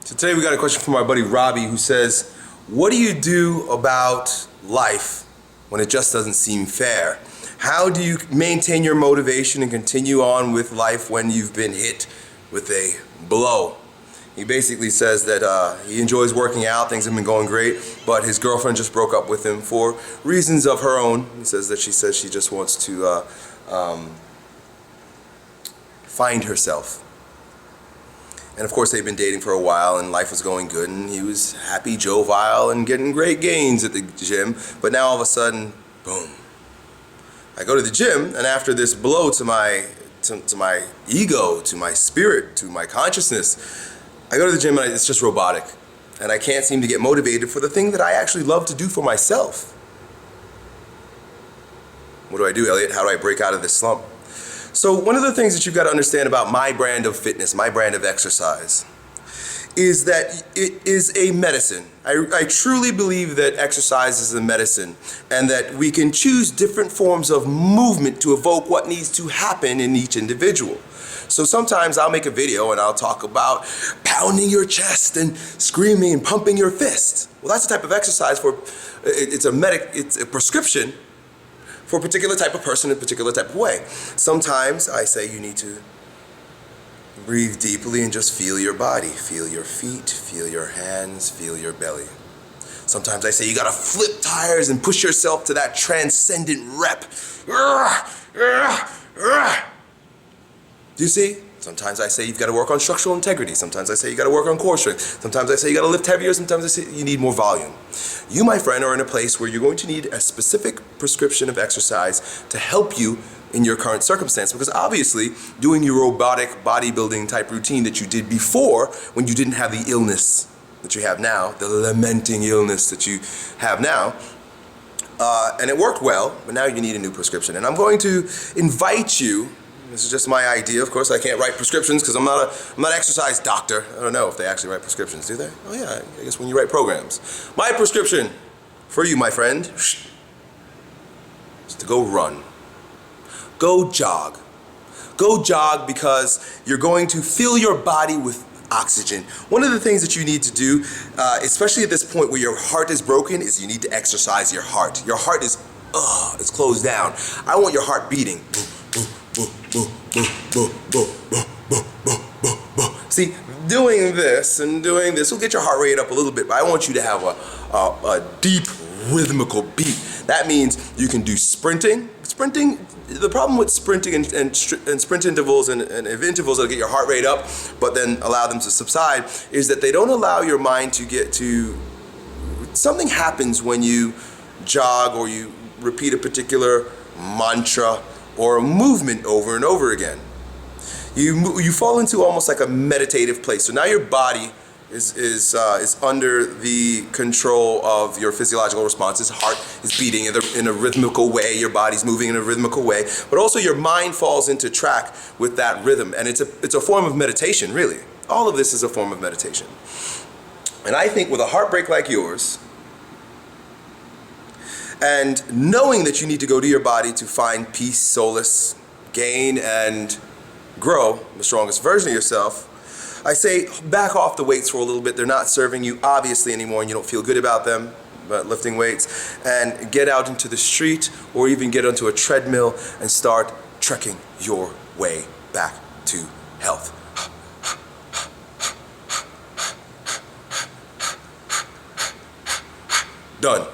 So today we got a question from our buddy Robbie who says, what do you do about life when it just doesn't seem fair? How do you maintain your motivation and continue on with life when you've been hit with a blow? He basically says that he enjoys working out, things have been going great, but his girlfriend just broke up with him for reasons of her own. He says that she just wants to find herself. And of course they've been dating for a while and life was going good and he was happy, jovial, and getting great gains at the gym. But now all of a sudden, boom. I go to the gym and after this blow to my ego, to my spirit, to my consciousness, I go to the gym and it's just robotic. And I can't seem to get motivated for the thing that I actually love to do for myself. What do, Elliott? How do I break out of this slump? So one of the things that you've got to understand about my brand of fitness, my brand of exercise, is that it is a medicine. I truly believe that exercise is a medicine and that we can choose different forms of movement to evoke what needs to happen in each individual. So sometimes I'll make a video and I'll talk about pounding your chest and screaming and pumping your fist. Well, that's the type of exercise it's a prescription for a particular type of person in a particular type of way. Sometimes I say you need to breathe deeply and just feel your body. Feel your feet, feel your hands, feel your belly. Sometimes I say you gotta flip tires and push yourself to that transcendent rep. Do you see? Sometimes I say you've got to work on structural integrity. Sometimes I say you got to work on core strength. Sometimes I say you got to lift heavier. Sometimes I say you need more volume. You, my friend, are in a place where you're going to need a specific prescription of exercise to help you in your current circumstance, because obviously doing your robotic bodybuilding type routine that you did before when you didn't have the illness that you have now, the lamenting illness that you have now, and it worked well, but now you need a new prescription. And I'm going to invite you. This is just my idea. Of course, I can't write prescriptions because I'm not an exercise doctor. I don't know if they actually write prescriptions, do they? Oh yeah, I guess when you write programs. My prescription for you, my friend, is to go run. Go jog. Go jog because you're going to fill your body with oxygen. One of the things that you need to do, especially at this point where your heart is broken, is you need to exercise your heart. Your heart is, it's closed down. I want your heart beating. See, doing this and doing this will get your heart rate up a little bit, but I want you to have a deep rhythmical beat. That means you can do sprinting. The problem with sprinting and sprint intervals and intervals that'll get your heart rate up, but then allow them to subside, is that they don't allow your mind to get to, something happens when you jog or you repeat a particular mantra or a movement over and over again. You fall into almost like a meditative place. So now your body is under the control of your physiological responses. Heart is beating in a rhythmical way. Your body's moving in a rhythmical way. But also your mind falls into track with that rhythm. And it's a form of meditation, really. All of this is a form of meditation. And I think with a heartbreak like yours, and knowing that you need to go to your body to find peace, solace, gain, and grow the strongest version of yourself, I say back off the weights for a little bit. They're not serving you obviously anymore and you don't feel good about them, but lifting weights, and get out into the street or even get onto a treadmill and start trekking your way back to health. Done.